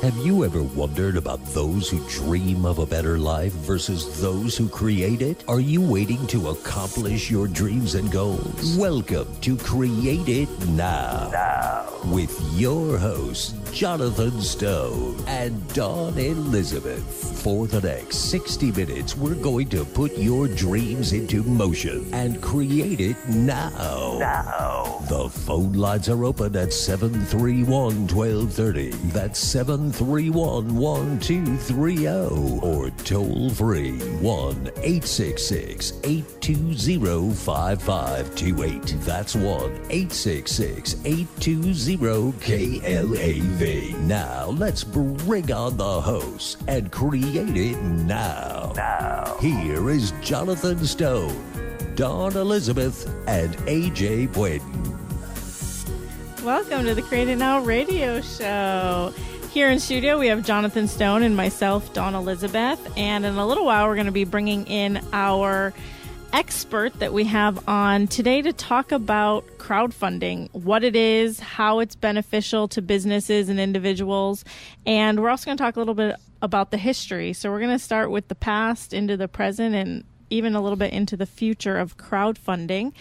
Have you ever wondered about those who dream of a better life versus those who create it? Are you waiting to accomplish your dreams and goals? Welcome to Create It Now. With your hosts, Jonathan Stone and Dawn Elizabeth. For the next 60 minutes, we're going to put your dreams into motion and create it now. The phone lines are open at 731-1230. That's 731-1230. Or toll free 1-866-820-5528. That's 1-866-820-KLAV. Now let's bring on the host and create it now. Here is Jonathan Stone, Dawn Elizabeth, and AJ Boyden. Welcome to the Create It Now radio show. Here in studio, we have Jonathan Stone and myself, Dawn Elizabeth. And in a little while, we're going to be bringing in our expert that we have on today to talk about crowdfunding, what it is, how it's beneficial to businesses and individuals. And we're also going to talk a little bit about the history. So we're going to start with the past into the present and even a little bit into the future of crowdfunding.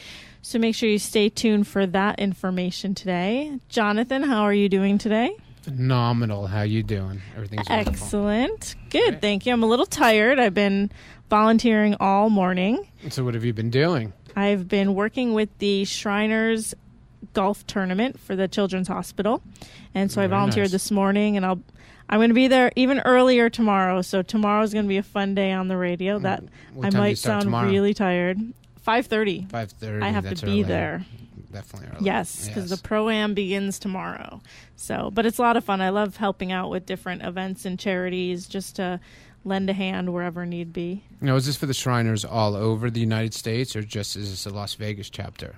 So make sure you stay tuned for that information today. Jonathan, how are you doing today? Phenomenal. How you doing? Everything's wonderful. Excellent. Good. Right. Thank you. I'm a little tired. I've been volunteering all morning. So what have you been doing? I've been working with the Shriners Golf Tournament for the Children's Hospital. And so I volunteered this morning, and I'm going to be there even earlier tomorrow. So tomorrow's going to be a fun day on the radio. That What I time do you might start sound tomorrow? really tired. 5:30. 5:30. I have That's to be early. there. Definitely early. Yes, because the Pro-Am begins tomorrow. So, but it's a lot of fun. I love helping out with different events and charities just to lend a hand wherever need be. Now, is this for the Shriners all over the United States, or just is this a Las Vegas chapter?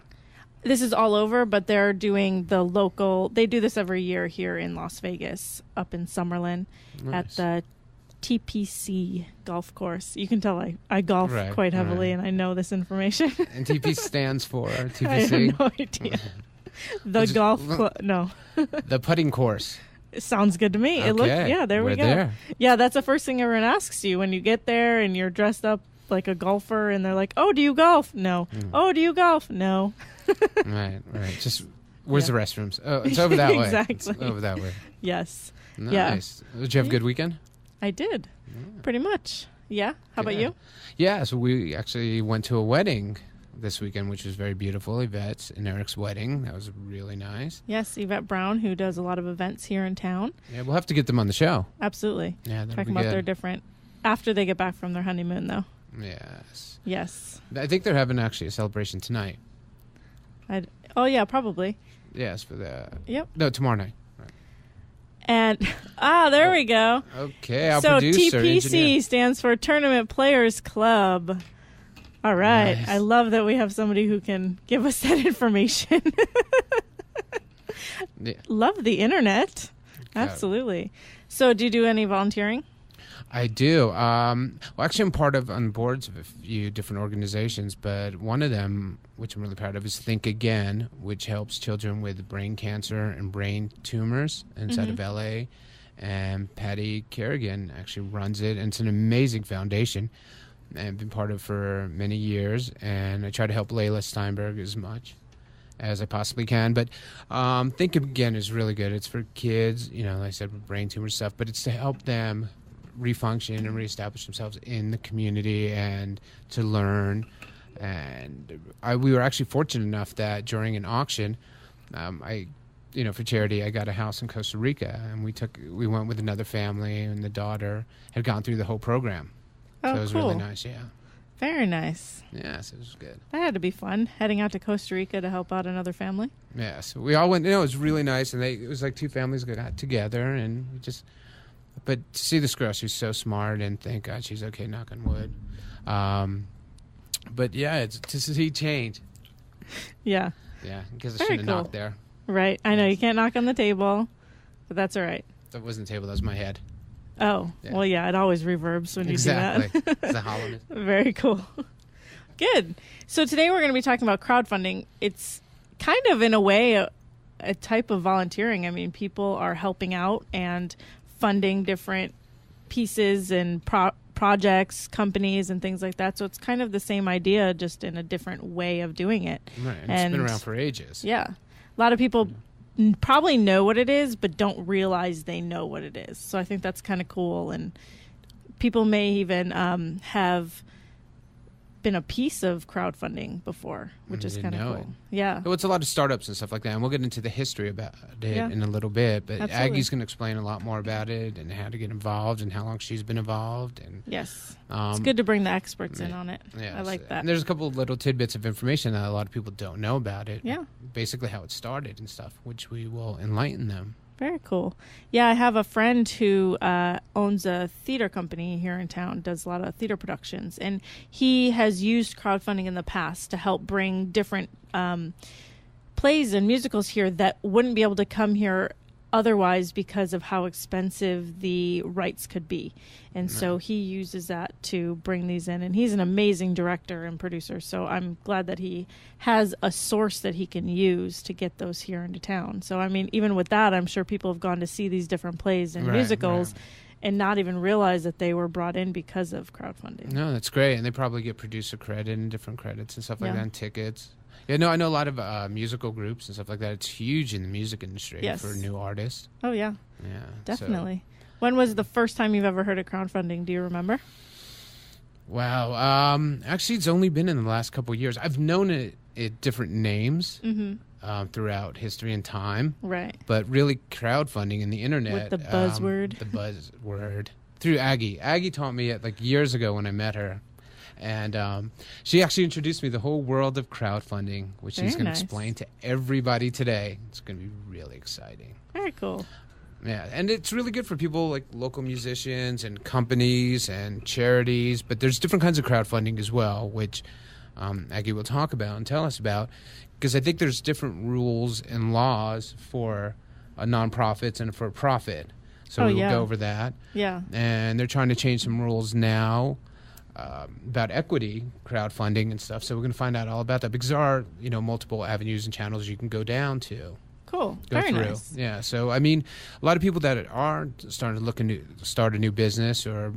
This is all over, but they're doing the local. They do this every year here in Las Vegas, up in Summerlin, at the TPC golf course. You can tell I golf quite heavily, and I know this information. And TP stands for TPC? I have no idea. The golf club. No. The putting course. It sounds good to me. Okay. It looked, yeah, there we We're go. there. Yeah, that's the first thing everyone asks you when you get there and you're dressed up like a golfer, and they're like, "Oh, do you golf?" No. Oh, do you golf? No. Right. Just where's the restrooms? Oh, it's over that way. Exactly. It's over that way. Yes. Nice. Yeah. Did you have a good weekend? I did. Pretty much. Yeah. How about you? Yeah, so we actually went to a wedding this weekend, which was very beautiful. Yvette's and Eric's wedding. That was really nice. Yes, Yvette Brown, who does a lot of events here in town. Yeah, we'll have to get them on the show. Absolutely. Yeah, that'll Talking be about good. their different, after they get back from their honeymoon, though. Yes. Yes. I think they're having actually a celebration tonight. Oh, yeah, probably. Yes, for the... Yep. No, tomorrow night. And, there we go. Okay, our so producer, TPC engineer. stands for Tournament Players Club. All right. Nice. I love that we have somebody who can give us that information. Yeah. Love the internet. Absolutely. So do you do any volunteering? I do. Well, actually, I'm on boards of a few different organizations, but one of them, which I'm really proud of, is Think Again, which helps children with brain cancer and brain tumors inside of LA. And Patty Kerrigan actually runs it, and it's an amazing foundation. I've been part of it for many years, and I try to help Layla Steinberg as much as I possibly can. But Think Again is really good. It's for kids, like I said, with brain tumor stuff, but it's to help them refunction and reestablish themselves in the community and to learn. And we were actually fortunate enough that during an auction, for charity, I got a house in Costa Rica, and we went with another family, and the daughter had gone through the whole program. Oh, so it was cool. really nice, yeah. Very nice. Yes, it was good. That had to be fun, heading out to Costa Rica to help out another family. Yeah, so we all went, it was really nice, and it was like two families got together, and but to see this girl, she's so smart, and thank God she's okay, knock on wood. But yeah, it's to see change. Yeah. Yeah, because I Very shouldn't have cool. knocked there. Right. I know you can't knock on the table, but that's all right. That wasn't the table, that was my head. Oh, Yeah. well, yeah, it always reverbs when you do that. It's a hollowness. Very cool. Good. So today we're going to be talking about crowdfunding. It's kind of, in a way, a type of volunteering. I mean, people are helping out and funding different pieces and projects, companies, and things like that. So it's kind of the same idea, just in a different way of doing it. Right. And it's been around for ages. Yeah. A lot of people probably know what it is, but don't realize they know what it is. So I think that's kind of cool. And people may even have been a piece of crowdfunding before, which is kind of cool. Yeah. Well, it's a lot of startups and stuff like that, and we'll get into the history about it in a little bit, but Absolutely. Aggie's going to explain a lot more about it and how to get involved and how long she's been involved. And yes. It's good to bring the experts in on it. Yeah, I like that. And there's a couple of little tidbits of information that a lot of people don't know about it. Yeah. Basically how it started and stuff, which we will enlighten them. Very cool. Yeah, I have a friend who owns a theater company here in town, does a lot of theater productions, and he has used crowdfunding in the past to help bring different plays and musicals here that wouldn't be able to come here otherwise because of how expensive the rights could be. And so he uses that to bring these in. And he's an amazing director and producer. So I'm glad that he has a source that he can use to get those here into town. So, I mean, even with that, I'm sure people have gone to see these different plays and musicals and not even realize that they were brought in because of crowdfunding. No, that's great. And they probably get producer credit and different credits and stuff like that, and tickets. Yeah, no, I know a lot of musical groups and stuff like that. It's huge in the music industry for new artists. Oh, yeah. Yeah. Definitely. When was the first time you've ever heard of crowdfunding? Do you remember? Wow. Actually, it's only been in the last couple of years. I've known it different names throughout history and time. Right. But really, crowdfunding and the internet. With the buzzword. The buzzword. Through Aggie. Aggie taught me it like years ago when I met her. And she actually introduced me to the whole world of crowdfunding, which she's going to explain to everybody today. It's going to be really exciting. Very cool. Yeah, and it's really good for people like local musicians and companies and charities, but there's different kinds of crowdfunding as well, which Aggie will talk about and tell us about, because I think there's different rules and laws for nonprofits and for profit. So we'll go over that. Yeah. And they're trying to change some rules now about equity crowdfunding and stuff. So we're going to find out all about that, because there are, multiple avenues and channels you can go down to. Cool. Go Very through. nice. Yeah. So, I mean, a lot of people that are starting to start a new business or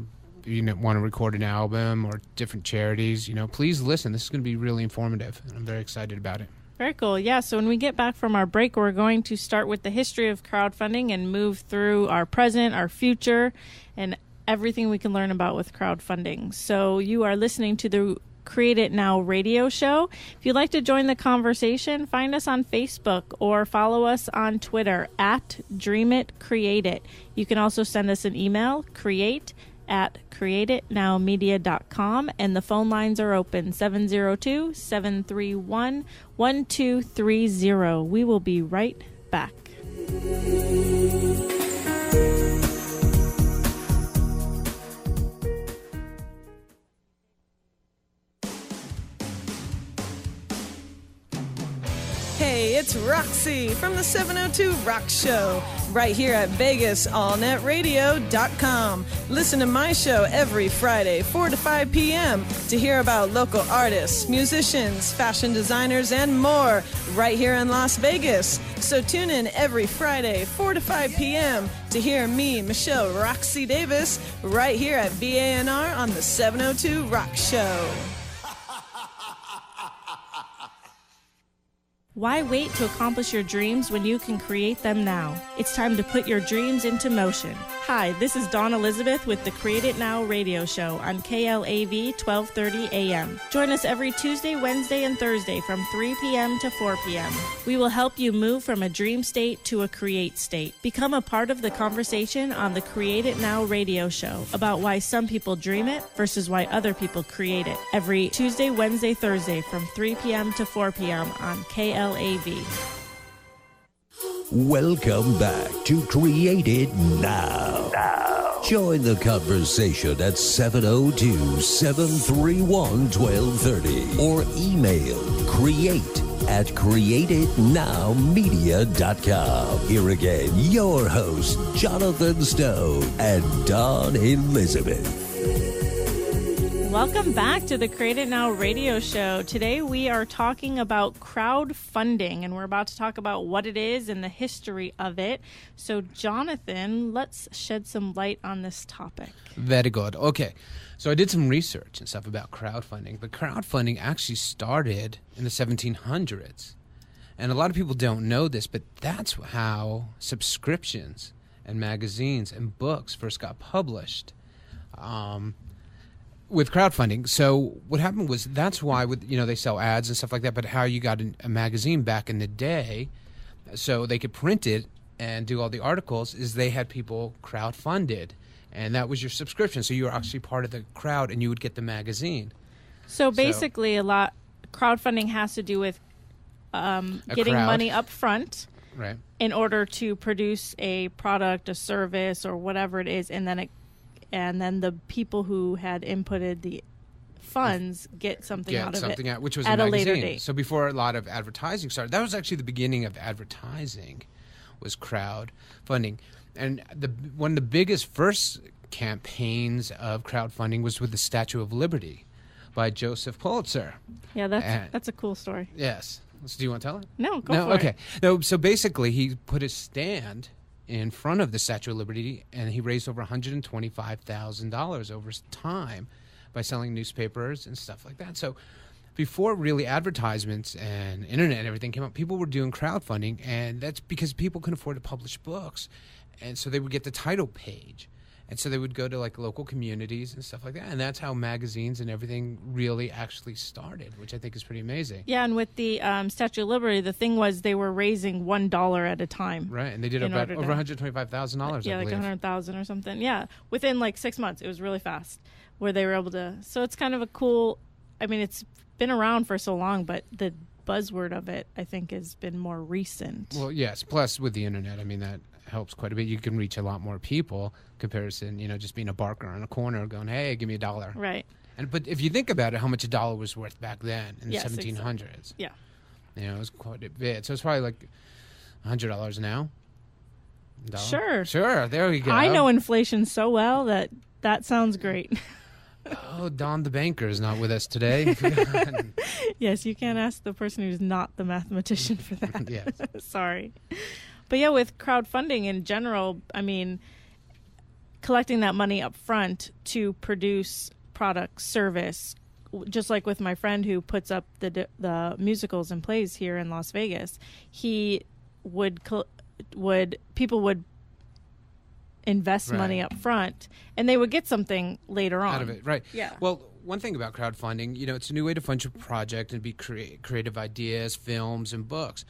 want to record an album or different charities, please listen. This is going to be really informative, and I'm very excited about it. Very cool. Yeah, so when we get back from our break, we're going to start with the history of crowdfunding and move through our present, our future, and everything we can learn about with crowdfunding. So you are listening to the Create It Now radio show. If you'd like to join the conversation, find us on Facebook or follow us on Twitter at DreamItCreateIt. You can also send us an email, createitnowmedia.com, and the phone lines are open, 702-731-1230. We will be right back. Hey, it's Roxy from the 702 Rock Show, right here at VegasAllNetRadio.com. Listen to my show every Friday, 4 to 5 p.m. to hear about local artists, musicians, fashion designers, and more right here in Las Vegas. So tune in every Friday, 4 to 5 p.m. to hear me, Michelle Roxy Davis, right here at VANR on the 702 Rock Show. Why wait to accomplish your dreams when you can create them now? It's time to put your dreams into motion. Hi, this is Dawn Elizabeth with the Create It Now radio show on KLAV 1230 AM. Join us every Tuesday, Wednesday, and Thursday from 3 p.m. to 4 p.m. We will help you move from a dream state to a create state. Become a part of the conversation on the Create It Now radio show about why some people dream it versus why other people create it. Every Tuesday, Wednesday, Thursday from 3 p.m. to 4 p.m. on KLAV. Welcome back to Create It Now. Join the conversation at 702-731-1230 or email create@createitnowmedia.com. Here again, your hosts, Jonathan Stone and Dawn Elizabeth. Welcome back to the Create It Now radio show. Today we are talking about crowdfunding, and we're about to talk about what it is and the history of it. So, Jonathan, let's shed some light on this topic. Very good. Okay. So I did some research and stuff about crowdfunding, but crowdfunding actually started in the 1700s. And a lot of people don't know this, but that's how subscriptions and magazines and books first got published. With crowdfunding. So what happened was that's why they sell ads and stuff like that, but how you got a magazine back in the day so they could print it and do all the articles is they had people crowdfunded, and that was your subscription. So you were actually part of the crowd and you would get the magazine. So basically crowdfunding has to do with getting money up front, right, in order to produce a product, a service, or whatever it is, and then the people who had inputted the funds get something out of it, which was at a later magazine. date. So before a lot of advertising started, that was actually the beginning of advertising, was crowdfunding. And one of the biggest first campaigns of crowdfunding was with the Statue of Liberty by Joseph Pulitzer. Yeah, that's a cool story. Yes. So do you want to tell it? No, go for it. Okay. No, so basically he put his stand in front of the Statue of Liberty, and he raised over $125,000 over time by selling newspapers and stuff like that. So before really advertisements and internet and everything came up, people were doing crowdfunding, and that's because people couldn't afford to publish books. And so they would get the title page. And so they would go to like local communities and stuff like that. And that's how magazines and everything really actually started, which I think is pretty amazing. Yeah, and with the Statue of Liberty, the thing was they were raising $1 at a time. Right, and they did about over $125,000, yeah, I believe. like $100,000 or something. Yeah, within like 6 months. It was really fast where they were able to. So it's kind of a cool, I mean, it's been around for so long, but the buzzword of it, I think, has been more recent. Well, yes, plus with the internet, I mean, that helps quite a bit. You can reach a lot more people comparison, just being a barker on a corner going, hey, give me $1. Right. But if you think about it, how much $1 was worth back then in the 1700s. Exactly. Yeah. It was quite a bit. So it's probably like $100 now. $1. Sure, there we go. I know inflation so well that sounds great. Oh, Don the banker is not with us today. Yes, you can't ask the person who's not the mathematician for that. Yes. Sorry. But yeah, with crowdfunding in general, I mean, collecting that money up front to produce product, service, just like with my friend who puts up the musicals and plays here in Las Vegas, people would invest money up front, and they would get something later on out of it, right? Yeah. Well, one thing about crowdfunding, it's a new way to fund your project and be creative ideas, films, and books.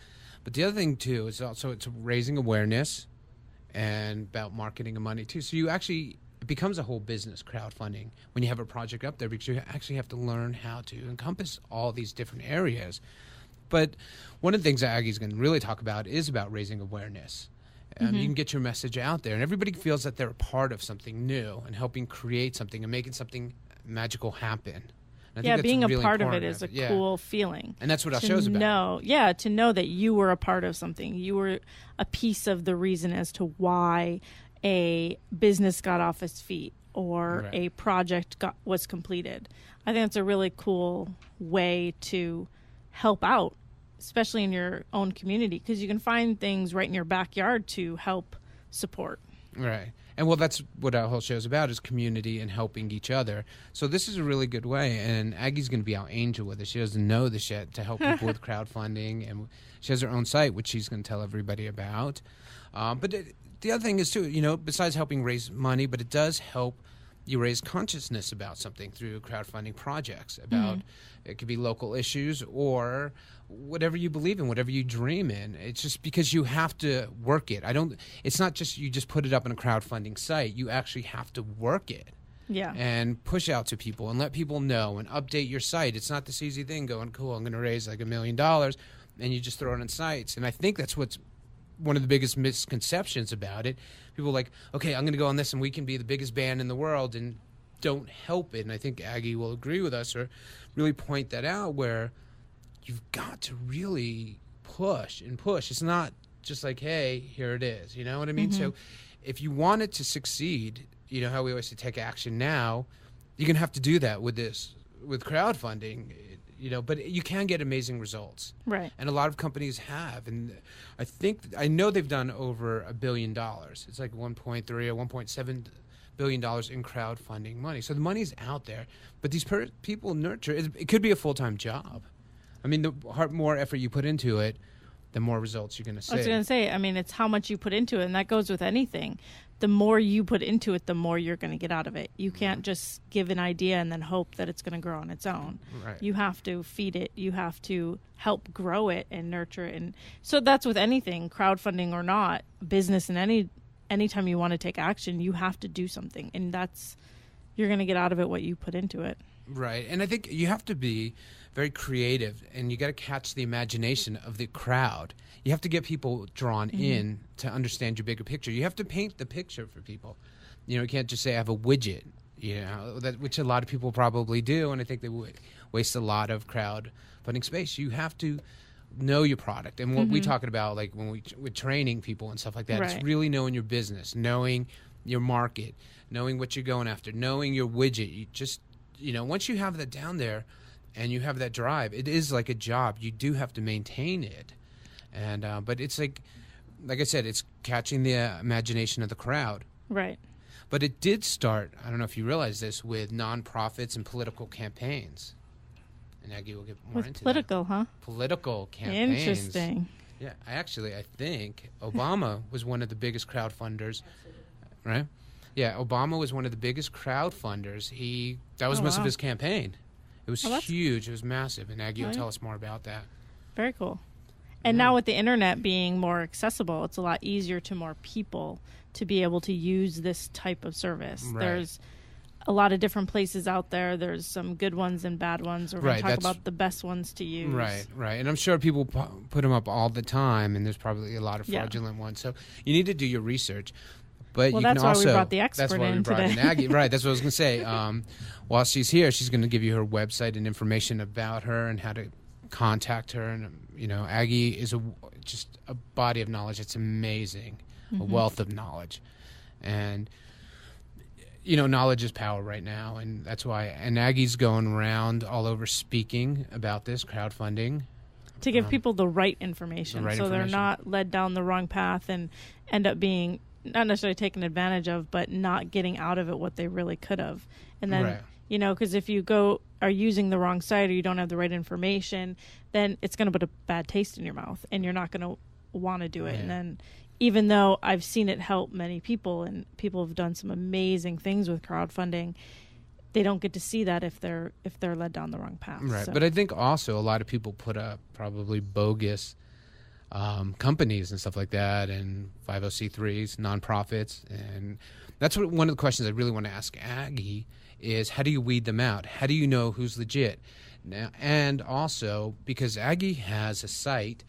But the other thing too is also it's raising awareness and about marketing and money too. So it becomes a whole business, crowdfunding, when you have a project up there, because you actually have to learn how to encompass all these different areas. But one of the things that Aggie's going to really talk about is about raising awareness. You can get your message out there, and everybody feels that they're a part of something new and helping create something and making something magical happen. And I think being that's a really part of it important. is a cool feeling. And that's what our show's about. To know that you were a part of something. You were a piece of the reason as to why a business got off its feet or a project was completed. I think it's a really cool way to help out, especially in your own community, because you can find things right in your backyard to help support. Right. And well, that's what our whole show is about, is community and helping each other. So this is a really good way. And Aggie's going to be our angel with it. She doesn't know this yet, to help people with crowdfunding. And she has her own site, which she's going to tell everybody about. But the other thing is, too, besides helping raise money, but it does help you raise consciousness about something through crowdfunding projects. About it could be local issues or whatever you believe in, whatever you dream in. It's just because you have to work it. It's not just you just put it up on a crowdfunding site. You actually have to work it. Yeah. And push out to people and let people know and update your site. It's not this easy thing going, cool, I'm going to raise like $1 million, and you just throw it on sites. And I think that's what's one of the biggest misconceptions about it. People are like, okay, I'm going to go on this and we can be the biggest band in the world, and don't help it. And I think Aggie will agree with us or really point that out, where you've got to really push and push. It's not just like, hey, here it is. You know what I mean? So if you want it to succeed, how we always say, take action now, you're going to have to do that with crowdfunding, but you can get amazing results. Right. And a lot of companies have. And I know they've done over $1 billion. It's like 1.3 or $1.7 billion in crowdfunding money. So the money's out there, but these people nurture it could be a full-time job. I mean, the more effort you put into it, the more results you're going to see. I was going to say, I mean, it's how much you put into it, and that goes with anything. The more you put into it, the more you're going to get out of it. You can't just give an idea and then hope that it's going to grow on its own. Right. You have to feed it. You have to help grow it and nurture it. And so that's with anything, crowdfunding or not, business, and anytime you want to take action, you have to do something. And you're going to get out of it what you put into it. Right. And I think you have to be very creative, and you got to catch the imagination of the crowd. You have to get people drawn in to understand your bigger picture. You have to paint the picture for people. You can't just say I have a widget, which a lot of people probably do, and I think they would waste a lot of crowdfunding space. You have to know your product, and what we talking about, like when we're training people and stuff like that, Right. it's really knowing your business, knowing your market, knowing what you're going after, knowing your widget. You just, once you have that down there, and you have that drive, it is like a job. You do have to maintain it. And but it's like I said, it's catching the imagination of the crowd. Right. But it did start, I don't know if you realize this, with nonprofits and political campaigns. And Aggie will get more With into political, huh? Political campaigns. Interesting. Yeah, I think Obama was one of the biggest crowdfunders, right? Yeah, Obama was one of the biggest crowdfunders. That was most of his campaign. It was huge. It was massive. And Aggie will tell us more about that. Very cool. And now with the internet being more accessible, it's a lot easier to more people to be able to use this type of service. Right. There's a lot of different places out there. There's some good ones and bad ones. We're going to talk about the best ones to use. Right. And I'm sure people put them up all the time, and there's probably a lot of fraudulent ones. So you need to do your research. But you that's can also, why we brought the expert that's why in we brought today. in Aggie. Right, that's what I was going to say. While she's here, she's going to give you her website and information about her and how to contact her. And Aggie is just a body of knowledge. It's amazing, a wealth of knowledge, and knowledge is power right now, and that's why. And Aggie's going around all over speaking about this crowdfunding to give people the right information, they're not led down the wrong path and end up being not necessarily taken advantage of, but not getting out of it what they really could have. And then, because if you are using the wrong site or you don't have the right information, then it's going to put a bad taste in your mouth and you're not going to want to do it. And then even though I've seen it help many people and people have done some amazing things with crowdfunding, they don't get to see that if they're led down the wrong path. Right. So. But I think also a lot of people put up probably bogus companies and stuff like that, and 501c3s, nonprofits, and that's one of the questions I really want to ask Aggie is how do you weed them out? How do you know who's legit? Now, and also because Aggie has a site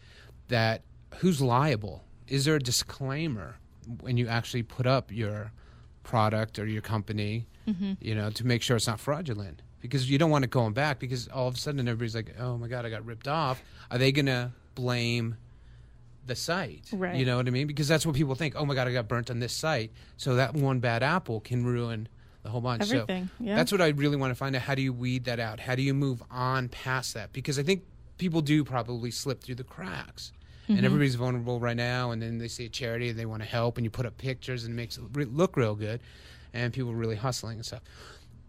that who's liable? Is there a disclaimer when you actually put up your product or your company, to make sure it's not fraudulent? Because you don't want it going back because all of a sudden everybody's like, oh my God, I got ripped off. Are they going to blame the site? Right. You know what I mean? Because that's what people think. Oh my God, I got burnt on this site. So that one bad apple can ruin the whole bunch. Everything. So that's what I really want to find out. How do you weed that out? How do you move on past that? Because I think people do probably slip through the cracks. And everybody's vulnerable right now, and then they see a charity and they want to help, and you put up pictures and it makes it look real good, and people are really hustling and stuff.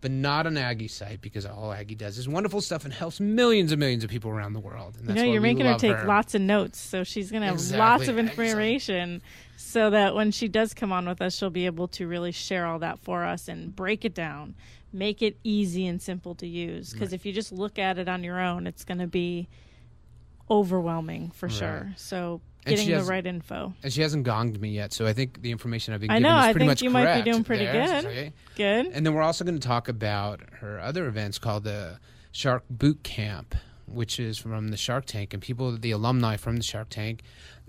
But not on Aggie's site, because all Aggie does is wonderful stuff and helps millions and millions of people around the world. And that's why you're we making her love take lots of notes, so she's going to have lots of information so that when she does come on with us, she'll be able to really share all that for us and break it down, make it easy and simple to use. Because if you just look at it on your own, it's going to be overwhelming for sure. So getting the right info. And she hasn't gonged me yet, so I think the information I've been giving is pretty much correct. I think you might be doing pretty good. Okay. Good. And then we're also going to talk about her other events called the Shark Boot Camp, which is from the Shark Tank, and the alumni from the Shark Tank.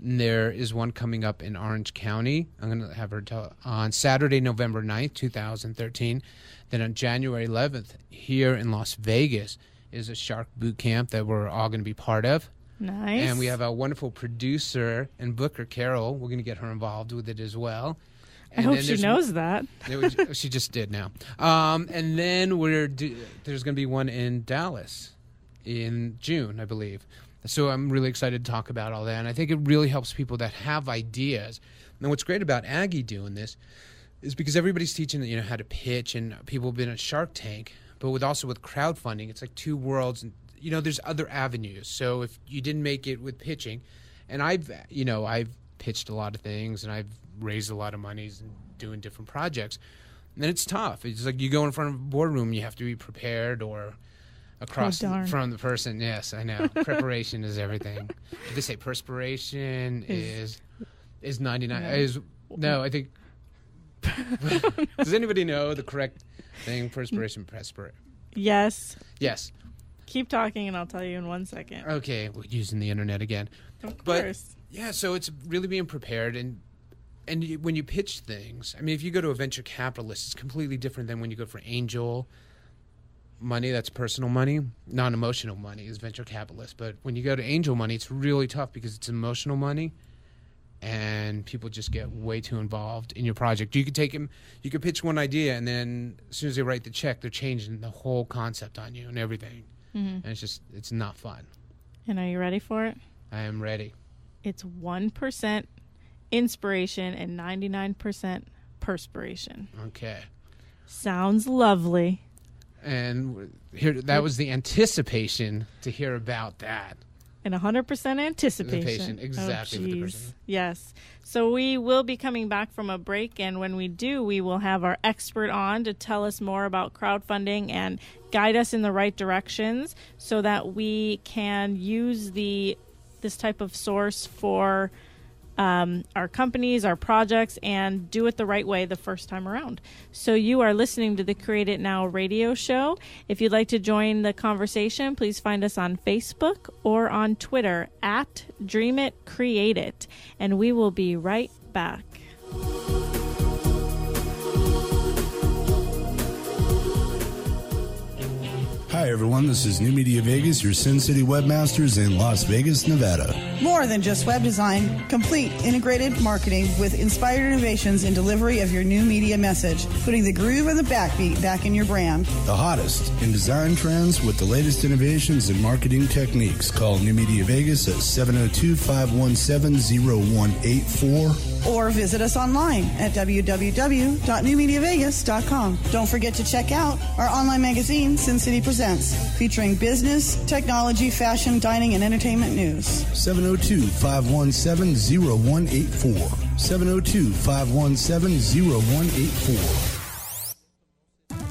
And there is one coming up in Orange County. I'm going to have her on Saturday, November 9th, 2013. Then on January 11th, here in Las Vegas, is a Shark Boot Camp that we're all going to be part of. Nice. And we have a wonderful producer and booker, Carol. We're going to get her involved with it as well. I hope she knows that. She just did now. And then there's going to be one in Dallas in June, I believe. So I'm really excited to talk about all that. And I think it really helps people that have ideas. And what's great about Aggie doing this is because everybody's teaching how to pitch, and people have been at Shark Tank, but with crowdfunding, it's like two worlds. And there's other avenues. So if you didn't make it with pitching, and I've pitched a lot of things, and I've raised a lot of monies and doing different projects, and then it's tough. It's like you go in front of a boardroom, you have to be prepared, or across from the person. Yes, I know. Preparation is everything. Did they say perspiration is 99? No, I think. Does anybody know the correct thing? Perspiration, Yes. Yes. Keep talking and I'll tell you in 1 second. Okay, we're using the internet again. Of course. Yeah, so it's really being prepared, and when you pitch things, I mean, if you go to a venture capitalist, it's completely different than when you go for angel money. That's personal money. Non-emotional money is venture capitalist. But when you go to angel money, it's really tough because it's emotional money. And people just get way too involved in your project. You could pitch one idea, and then as soon as they write the check, they're changing the whole concept on you and everything. Mm-hmm. And it's not fun. And are you ready for it? I am ready. It's 1% inspiration and 99% perspiration. Okay. Sounds lovely. And that was the anticipation to hear about that. And 100% anticipation. Exactly. Oh, with the person. Yes. So we will be coming back from a break, and when we do, we will have our expert on to tell us more about crowdfunding and guide us in the right directions so that we can use this type of source for our companies, our projects, and do it the right way the first time around. So you are listening to the Create It Now radio show. If you'd like to join the conversation, please find us on Facebook or on Twitter at Dream It, Create It. And we will be right back. Hi, everyone. This is New Media Vegas, your Sin City webmasters in Las Vegas, Nevada. More than just web design, complete integrated marketing with inspired innovations in delivery of your new media message, putting the groove and the backbeat back in your brand. The hottest in design trends with the latest innovations in marketing techniques. Call New Media Vegas at 702-517-0184. Or visit us online at www.newmediavegas.com. Don't forget to check out our online magazine, Sin City Presents, featuring business, technology, fashion, dining, and entertainment news. 702-517-0184. 702-517-0184.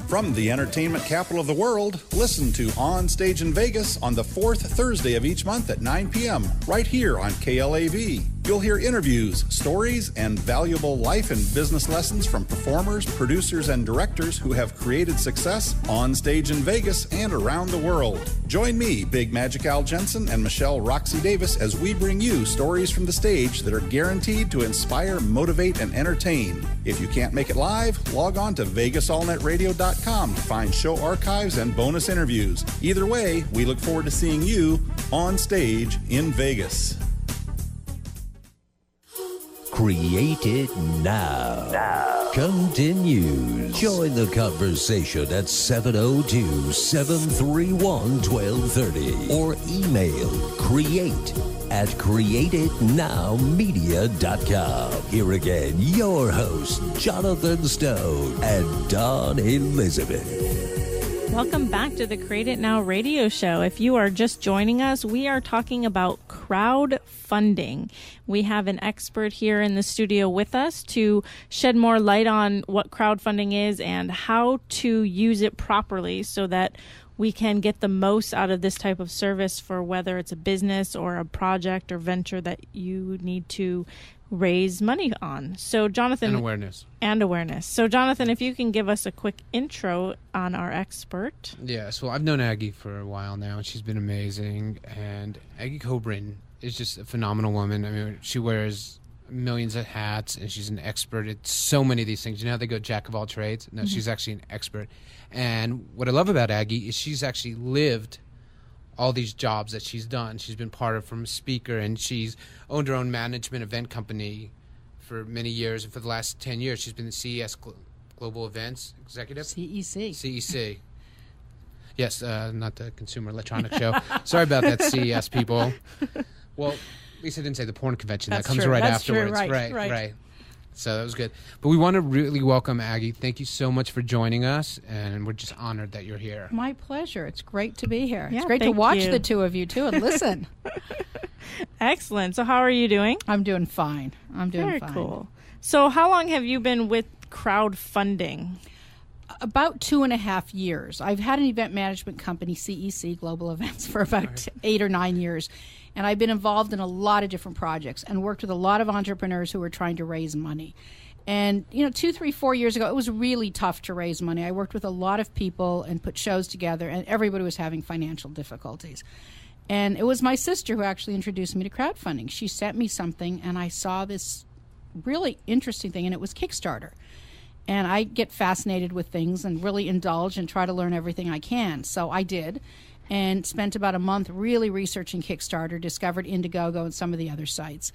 From the entertainment capital of the world, listen to On Stage in Vegas on the fourth Thursday of each month at 9 p.m. right here on KLAV. You'll hear interviews, stories, and valuable life and business lessons from performers, producers, and directors who have created success on stage in Vegas and around the world. Join me, Big Magic Al Jensen, and Michelle Roxy Davis as we bring you stories from the stage that are guaranteed to inspire, motivate, and entertain. If you can't make it live, log on to VegasAllNetRadio.com to find show archives and bonus interviews. Either way, we look forward to seeing you on stage in Vegas. Create It Now. Continues. Join the conversation at 702-731-1230 or email create@createitnowmedia.com. Here again, your hosts, Jonathan Stone and Dawn Elizabeth. Welcome back to the Create It Now radio show. If you are just joining us, we are talking about crowdfunding. We have an expert here in the studio with us to shed more light on what crowdfunding is and how to use it properly so that we can get the most out of this type of service for whether it's a business or a project or venture that you need to raise money on. So Jonathan... And awareness. So Jonathan, if you can give us a quick intro on our expert. Yes, well, I've known Aggie for a while now, and she's been amazing. And Aggie Kobrin is just a phenomenal woman. I mean, she wears millions of hats, and she's an expert at so many of these things. You know how they go jack of all trades? No, she's actually an expert. And what I love about Aggie is she's actually lived all these jobs that she's done. She's been part of from a speaker, and she's owned her own management event company for many years, and for the last 10 years, she's been the CES Global Events Executive. CEC. CEC. Yes, not the Consumer Electronics Show. Sorry about that, CES people. Well, Lisa didn't say the porn convention. That's that comes true. right That's afterwards. True. Right. So that was good. But we want to really welcome Aggie. Thank you so much for joining us, and we're just honored that you're here. My pleasure. It's great to be here. Yeah, it's great to watch the two of you, too, and listen. Excellent. So how are you doing? I'm doing fine. Very cool. So how long have you been with crowdfunding? About 2.5 years. I've had an event management company, CEC, Global Events, for about 8 or 9 years. And I've been involved in a lot of different projects and worked with a lot of entrepreneurs who were trying to raise money. And, 2, 3, 4 years ago, it was really tough to raise money. I worked with a lot of people and put shows together, and everybody was having financial difficulties. And it was my sister who actually introduced me to crowdfunding. She sent me something, and I saw this really interesting thing, and it was Kickstarter. And I get fascinated with things and really indulge and try to learn everything I can. So I did, and spent about a month really researching Kickstarter, discovered Indiegogo and some of the other sites,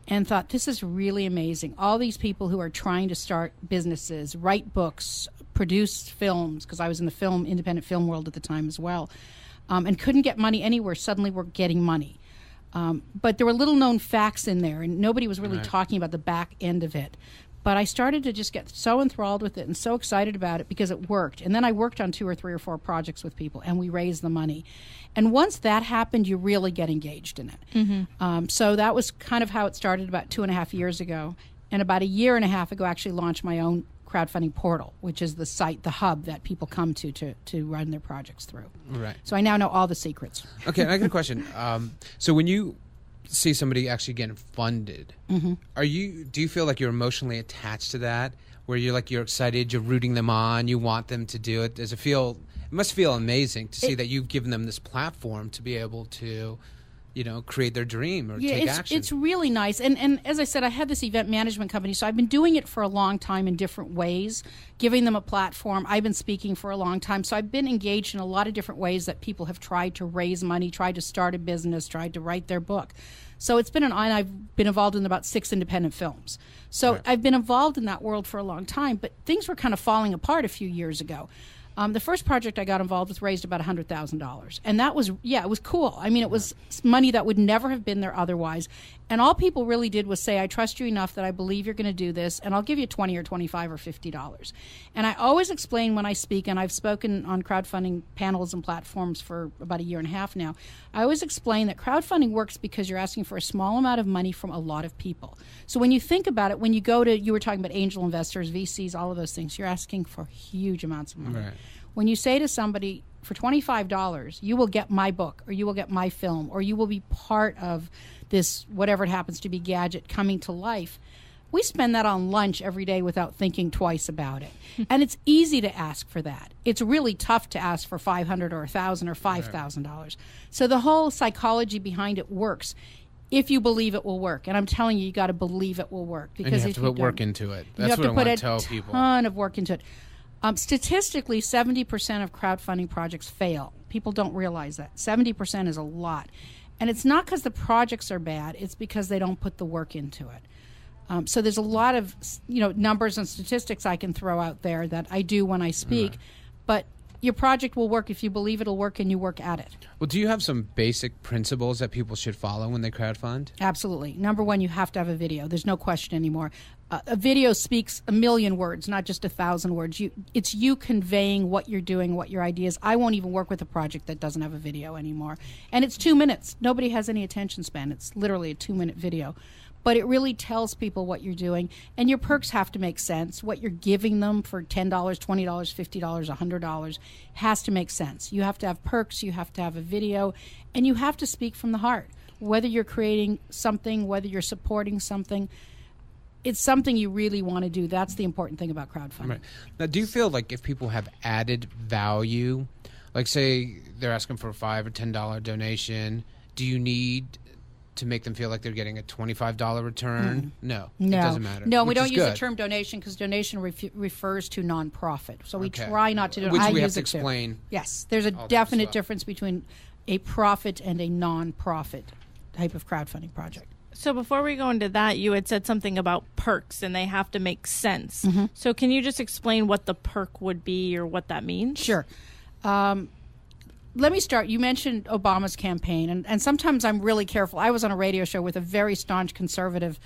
and thought, this is really amazing. All these people who are trying to start businesses, write books, produce films, because I was in the independent film world at the time as well, and couldn't get money anywhere, suddenly were getting money. But there were little known facts in there, and nobody was really talking about the back end of it. But I started to just get so enthralled with it and so excited about it because it worked. And then I worked on 2 or 3 or 4 projects with people, and we raised the money. And once that happened, you really get engaged in it. Mm-hmm. So that was kind of how it started about 2.5 years ago. And about 1.5 years ago, I actually launched my own crowdfunding portal, which is the site, the hub that people come to run their projects through. Right. So I now know all the secrets. Okay, I got a question. So when you see somebody actually getting funded, mm-hmm. Do you feel like you're emotionally attached to that, where you're excited, you're rooting them on, you want them to do it? It must feel amazing to see that you've given them this platform to be able to create their dream or take action. It's really nice. And as I said, I had this event management company, so I've been doing it for a long time in different ways, giving them a platform. I've been speaking for a long time, so I've been engaged in a lot of different ways that people have tried to raise money, tried to start a business, tried to write their book. So I've been involved in about 6 independent films. So I've been involved in that world for a long time, but things were kind of falling apart a few years ago. The first project I got involved with raised about $100,000. And that was, it was cool. I mean, it was money that would never have been there otherwise. And all people really did was say, I trust you enough that I believe you're going to do this, and I'll give you $20 or $25 or $50. And I always explain when I speak, and I've spoken on crowdfunding panels and platforms for about 1.5 years now, I always explain that crowdfunding works because you're asking for a small amount of money from a lot of people. So when you think about it, when you go to, you were talking about angel investors, VCs, all of those things, you're asking for huge amounts of money. Right. When you say to somebody, for $25, you will get my book, or you will get my film, or you will be part of this, whatever it happens to be, gadget coming to life, we spend that on lunch every day without thinking twice about it. And it's easy to ask for that. It's really tough to ask for $500 or $1,000 or $5,000. So the whole psychology behind it works if you believe it will work. And I'm telling you, you got to believe it will work. Because and you have to put work into it. That's what I want to tell people. You have to put a ton of work into it. Statistically, 70% of crowdfunding projects fail. People don't realize that. 70% is a lot. And it's not because the projects are bad. It's because they don't put the work into it. So there's a lot of numbers and statistics I can throw out there that I do when I speak. Right. But your project will work if you believe it'll work and you work at it. Well, do you have some basic principles that people should follow when they crowdfund? Absolutely. Number one, you have to have a video. There's no question anymore. A video speaks 1,000,000 words, not just 1,000 words. It's you conveying what you're doing, what your idea is. I won't even work with a project that doesn't have a video anymore. And it's 2 minutes. Nobody has any attention span. It's literally a 2-minute video. But it really tells people what you're doing. And your perks have to make sense. What you're giving them for $10, $20, $50, $100 has to make sense. You have to have perks. You have to have a video. And you have to speak from the heart. Whether you're creating something, whether you're supporting something, it's something you really want to do. That's the important thing about crowdfunding. Right. Now, do you feel like if people have added value, like say they're asking for a $5 or $10 donation, do you need to make them feel like they're getting a $25 return? No, it doesn't matter. No, we don't use the term donation because donation refers to nonprofit. So we try not to do it. Which we have to explain. Yes, there's a definite difference between a profit and a nonprofit type of crowdfunding project. So before we go into that, you had said something about perks, and they have to make sense. Mm-hmm. So can you just explain what the perk would be or what that means? Sure. Let me start. You mentioned Obama's campaign, and sometimes I'm really careful. I was on a radio show with a very staunch conservative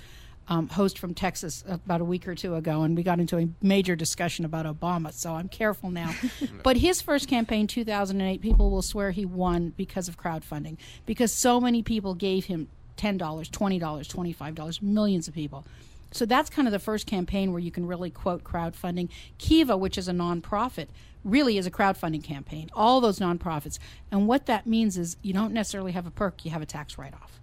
host from Texas about a week or two ago, and we got into a major discussion about Obama, so I'm careful now. But his first campaign, 2008, people will swear he won because of crowdfunding, because so many people gave him $10, $20, $25, millions of people. So that's kind of the first campaign where you can really quote crowdfunding. Kiva, which is a nonprofit, really is a crowdfunding campaign, all those nonprofits. And what that means is you don't necessarily have a perk, you have a tax write-off.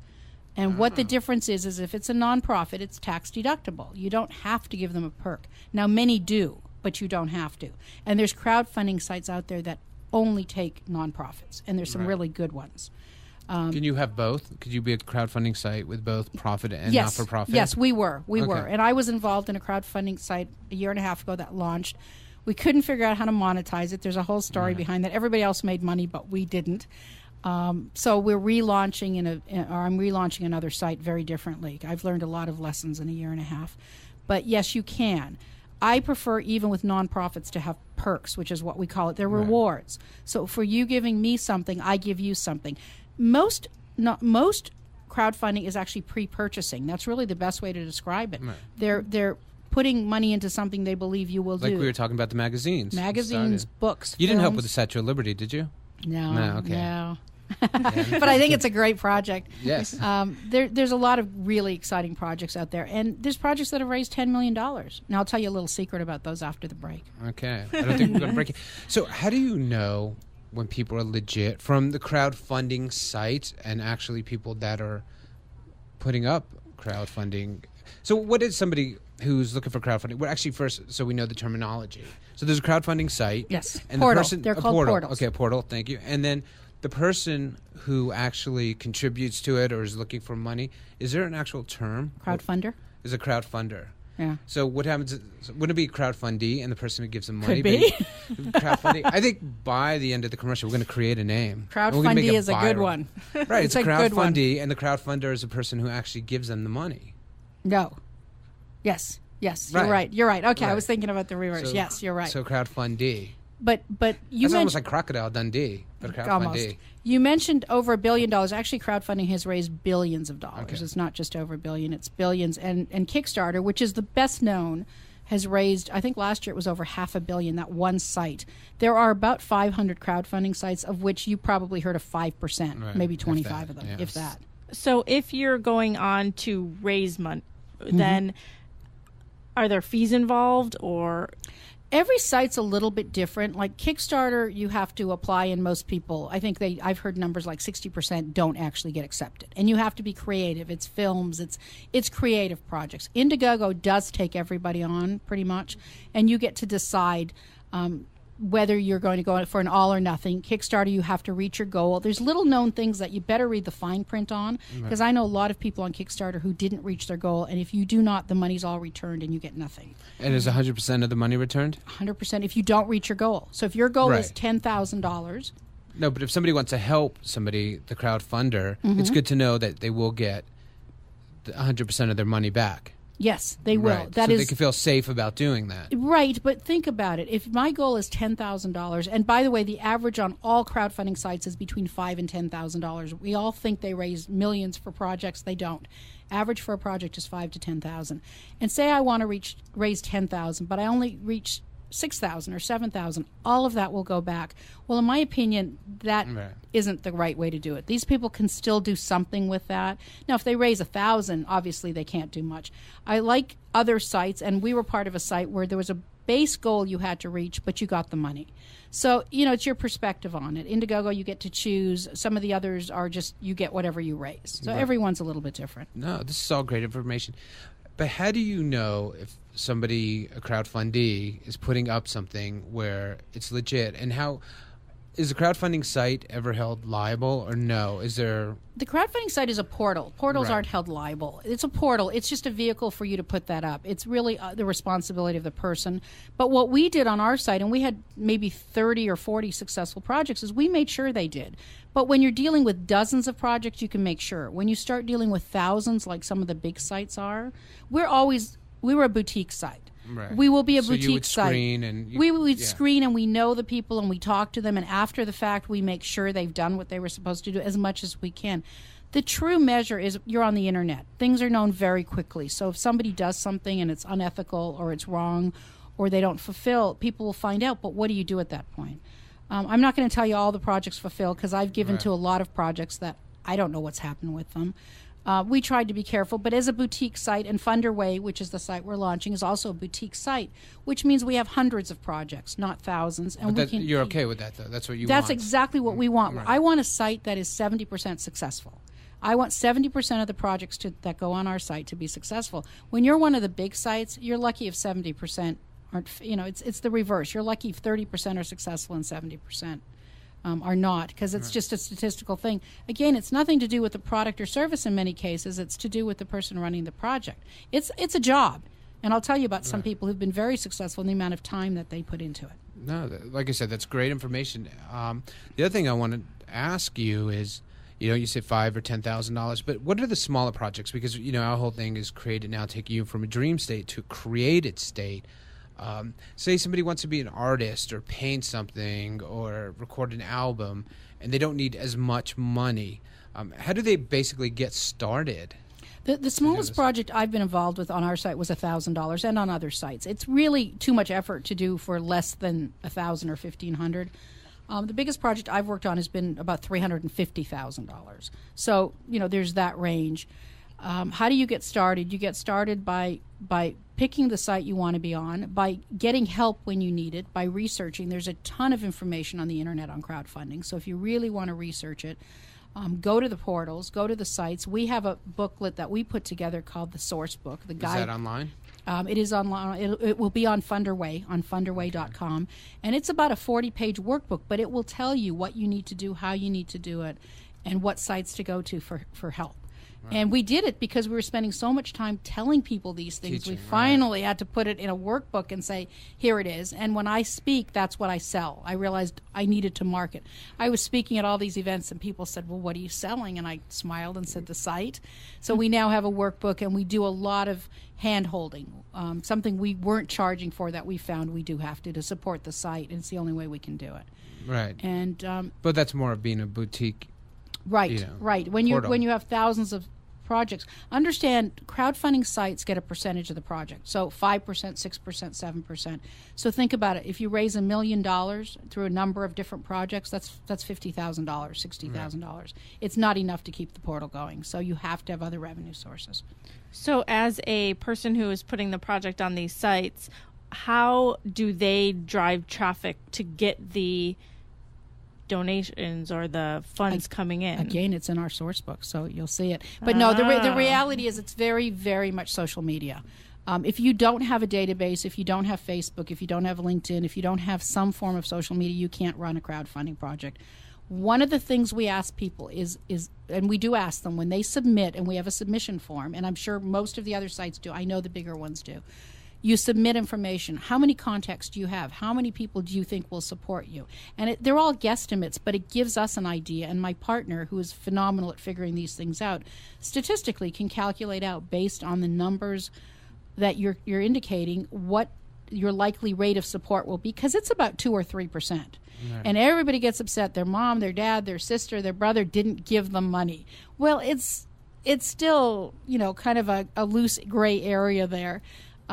And what the difference is if it's a nonprofit, it's tax deductible. You don't have to give them a perk. Now, many do, but you don't have to. And there's crowdfunding sites out there that only take nonprofits, and there's some really good ones. Can you have both? Could you be a crowdfunding site with both profit and Yes. not-for-profit? Yes, we were. We Okay. were. And I was involved in a crowdfunding site a year and a half ago that launched. We couldn't figure out how to monetize it. There's a whole story behind that. Everybody else made money, but we didn't. So we're relaunching I'm relaunching another site very differently. I've learned a lot of lessons in a year and a half. But yes, you can. I prefer, even with nonprofits, to have perks, which is what we call it. They're rewards. So for you giving me something, I give you something. Most crowdfunding is actually pre-purchasing. That's really the best way to describe it. Right. They're putting money into something they believe you will do. Like we were talking about the magazines. Magazines, Started. books, You didn't help films. with the Statue of Liberty, did you? No, No, okay. no. But I think it's a great project. Yes. There's a lot of really exciting projects out there, and there's projects that have raised $10 million. Now, I'll tell you a little secret about those after the break. Okay. I don't think we're going to break it. So how do you know when people are legit from the crowdfunding site and actually people that are putting up crowdfunding? So what is somebody who's looking for crowdfunding? Well, actually, first, so we know the terminology. So there's a crowdfunding site. Yes. And Portal. The person, They're a called portal. portals. Okay, a portal. Thank you. And then the person who actually contributes to it or is looking for money, is there an actual term? Crowdfunder? Is a crowdfunder. Yeah. So what happens? Wouldn't it be crowdfundee and the person who gives them money? Could be. Crowdfunding. I think by the end of the commercial, we're going to create a name. And we're gonna make Crowdfundee it is a good viral. one. Right. It's a good one. crowdfundee, and the crowdfunder is a person who actually gives them the money. No. Yes. Yes. Right. You're right. You're right. Okay. I Right. was thinking about the reverse. So- yes. You're right. So crowdfundee. But you That's almost mentioned like Crocodile Dundee, but crowdfundee. almost. You mentioned over $1 billion. Actually, crowdfunding has raised billions of dollars. Okay. It's not just over $1 billion; it's billions. And Kickstarter, which is the best known, has raised. I think last year it was over $500 million. That one site. There are about 500 crowdfunding sites, of which you probably heard of 5%, Right. maybe If 25 that, of them, yes. if that. So if you're going on to raise money, then are there fees involved, or Every site's a little bit different. Like Kickstarter, you have to apply, and most people, I think I've heard numbers like 60% don't actually get accepted. And you have to be creative. It's films, it's creative projects. Indiegogo does take everybody on pretty much, and you get to decide whether you're going to go for an all or nothing. Kickstarter, you have to reach your goal. There's little known things that you better read the fine print on, because I know a lot of people on Kickstarter who didn't reach their goal, and if you do not, the money's all returned and you get nothing. And is 100% of the money returned? 100% if you don't reach your goal. So if your goal is Right. $10,000, No, but if somebody wants to help somebody, the crowdfunder, it's good to know that they will get 100% of their money back. yes, they will. Right. That so is they can feel safe about doing that. right, but think about it. If my goal is $10,000, and by the way, the average on all crowdfunding sites is between $5,000 and $10,000. We all think they raise millions for projects. They don't. Average for a project is $5,000 to $10,000. And say I want to raise $10,000, but I only reach $6,000 or $7,000. All of that will go back. Well, in my opinion, that Right. isn't the right way to do it. These people can still do something with that. Now, if they raise $1,000, obviously they can't do much. I like other sites, and we were part of a site where there was a base goal you had to reach, but you got the money. So, it's your perspective on it. Indiegogo, you get to choose. Some of the others are just you get whatever you raise. So everyone's a little bit different. No, this is all great information. But how do you know if somebody, a crowdfundee, is putting up something where it's legit? And how Is the crowdfunding site ever held liable or no? Is there... The crowdfunding site is a portal. Portals Right. aren't held liable. It's a portal. It's just a vehicle for you to put that up. It's really the responsibility of the person. But what we did on our site, and we had maybe 30 or 40 successful projects, is we made sure they did. But when you're dealing with dozens of projects, you can make sure. When you start dealing with thousands, like some of the big sites are, we were a boutique site. Right. We will be a So boutique you would site. screen and we would yeah. screen, and we know the people, and we talk to them, and after the fact we make sure they've done what they were supposed to do as much as we can. The true measure is you're on the internet. Things are known very quickly. So if somebody does something and it's unethical or it's wrong or they don't fulfill, people will find out. But what do you do at that point? I'm not going to tell you all the projects fulfill, because I've given to a lot of projects that I don't know what's happened with them. We tried to be careful, but as a boutique site, and Funderway, which is the site we're launching, is also a boutique site, which means we have hundreds of projects, not thousands. And But you're okay with that, though? That's what you want? That's exactly what we want. Right. I want a site that is 70% successful. I want 70% of the projects that go on our site to be successful. When you're one of the big sites, you're lucky if 70% aren't, it's the reverse. You're lucky if 30% are successful and 70% are not, because it's just a statistical thing. Again, it's nothing to do with the product or service in many cases. It's to do with the person running the project. It's a job. And I'll tell you about some people who've been very successful in the amount of time that they put into it. No, like I said, that's great information. The other thing I want to ask you is, you say $5,000 or $10,000, but what are the smaller projects? Because, our whole thing is create it now, take you from a dream state to a created state. Say somebody wants to be an artist or paint something or record an album, and they don't need as much money. How do they basically get started? The smallest project I've been involved with on our site was $1,000, and on other sites. It's really too much effort to do for less than $1,000 or $1,500. The biggest project I've worked on has been about $350,000. So, there's that range. How do you get started? You get started by picking the site you want to be on, by getting help when you need it, by researching. There's a ton of information on the internet on crowdfunding. So if you really want to research it, go to the portals, go to the sites. We have a booklet that we put together called the Source Book. The guide, is that online? It is online. It will be on Funderway, on funderway.com. And it's about a 40-page workbook, but it will tell you what you need to do, how you need to do it, and what sites to go to for help. Right. And we did it because we were spending so much time telling people these things. We finally had to put it in a workbook and say, here it is. And when I speak, that's what I sell. I realized I needed to market. I was speaking at all these events, and people said, well, what are you selling? And I smiled and said, the site. So we now have a workbook, and we do a lot of hand-holding, something we weren't charging for that we found we do have to support the site, and it's the only way we can do it. Right. And but that's more of being a boutique. Right, right. When you have thousands of projects, understand crowdfunding sites get a percentage of the project. So 5%, 6%, 7%. So think about it. If you raise $1 million through a number of different projects, that's $50,000, $60,000. Right. It's not enough to keep the portal going. So you have to have other revenue sources. So as a person who is putting the project on these sites, how do they drive traffic to get the donations or the funds coming in? Again, it's in our source book, so you'll see it. But no, the reality is it's very, very much social media. If you don't have a database, if you don't have Facebook, if you don't have LinkedIn, if you don't have some form of social media, you can't run a crowdfunding project. One of the things we ask people is, and we do ask them when they submit, and we have a submission form, and I'm sure most of the other sites do. I know the bigger ones do. You submit information. How many contacts do you have? How many people do you think will support you? And they're all guesstimates, but it gives us an idea. And my partner, who is phenomenal at figuring these things out, statistically can calculate out based on the numbers that you're indicating what your likely rate of support will be, because it's about 2 or 3%. Right. And everybody gets upset. Their mom, their dad, their sister, their brother didn't give them money. Well, it's still, kind of a loose gray area there.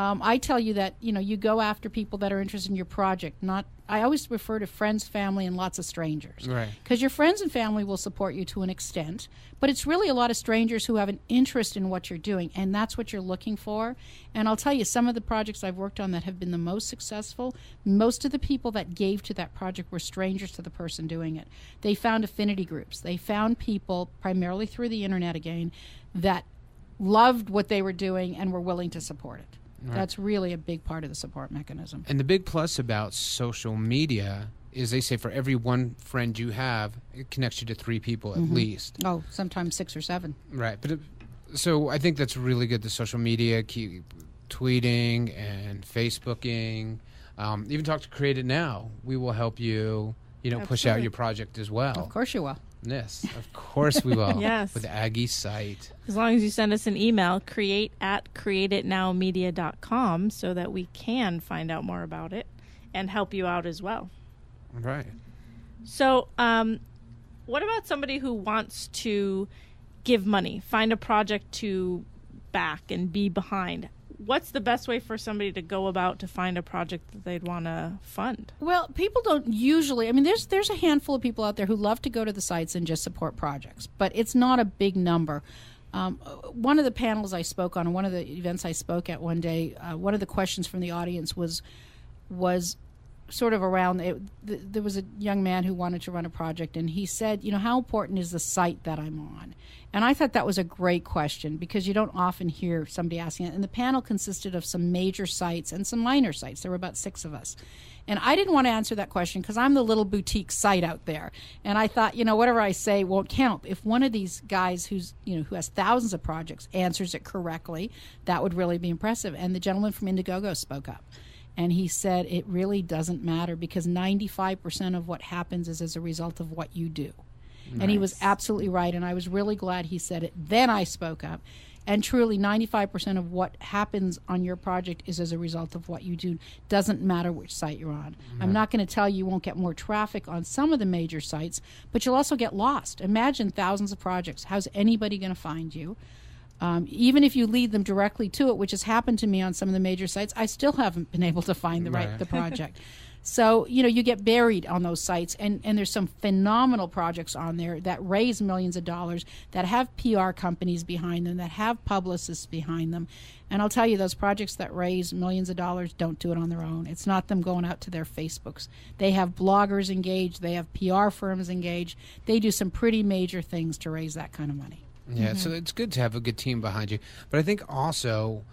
I tell you that, you go after people that are interested in your project. I always refer to friends, family, and lots of strangers. Right. Because your friends and family will support you to an extent, but it's really a lot of strangers who have an interest in what you're doing, and that's what you're looking for. And I'll tell you, some of the projects I've worked on that have been the most successful, most of the people that gave to that project were strangers to the person doing it. They found affinity groups. They found people, primarily through the internet again, that loved what they were doing and were willing to support it. Right. That's really a big part of the support mechanism. And the big plus about social media is they say for every one friend you have, it connects you to 3 people at least. Oh, sometimes 6 or 7. Right. But so I think that's really good, the social media, keep tweeting and Facebooking. Even talk to Create It Now. We will help you, push out your project as well. Of course you will. Yes, of course we will. Yes. With the Aggie site. As long as you send us an email, create@createitnowmedia.com, so that we can find out more about it and help you out as well. Right. So, what about somebody who wants to give money, find a project to back and be behind? What's the best way for somebody to go about to find a project that they'd want to fund? Well, people don't usually. I mean, there's a handful of people out there who love to go to the sites and just support projects, but it's not a big number. One of the panels I spoke on, one of the events I spoke at one day, one of the questions from the audience was sort of around there was a young man who wanted to run a project, and he said, how important is the site that I'm on? And I thought that was a great question, because you don't often hear somebody asking it. And the panel consisted of some major sites and some minor sites. There were about 6 of us. And I didn't want to answer that question because I'm the little boutique site out there. And I thought, whatever I say won't count. If one of these guys who has thousands of projects answers it correctly, that would really be impressive. And the gentleman from Indiegogo spoke up. And he said it really doesn't matter, because 95% of what happens is as a result of what you do. Nice. And he was absolutely right, and I was really glad he said it. Then I spoke up. And truly, 95% of what happens on your project is as a result of what you do. Doesn't matter which site you're on. Mm-hmm. I'm not going to tell you won't get more traffic on some of the major sites, but you'll also get lost. Imagine thousands of projects. How's anybody going to find you? Even if you lead them directly to it, which has happened to me on some of the major sites, I still haven't been able to find the project. So, you get buried on those sites, and there's some phenomenal projects on there that raise millions of dollars, that have PR companies behind them, that have publicists behind them. And I'll tell you, those projects that raise millions of dollars don't do it on their own. It's not them going out to their Facebooks. They have bloggers engaged. They have PR firms engaged. They do some pretty major things to raise that kind of money. Yeah, so it's good to have a good team behind you. But I think also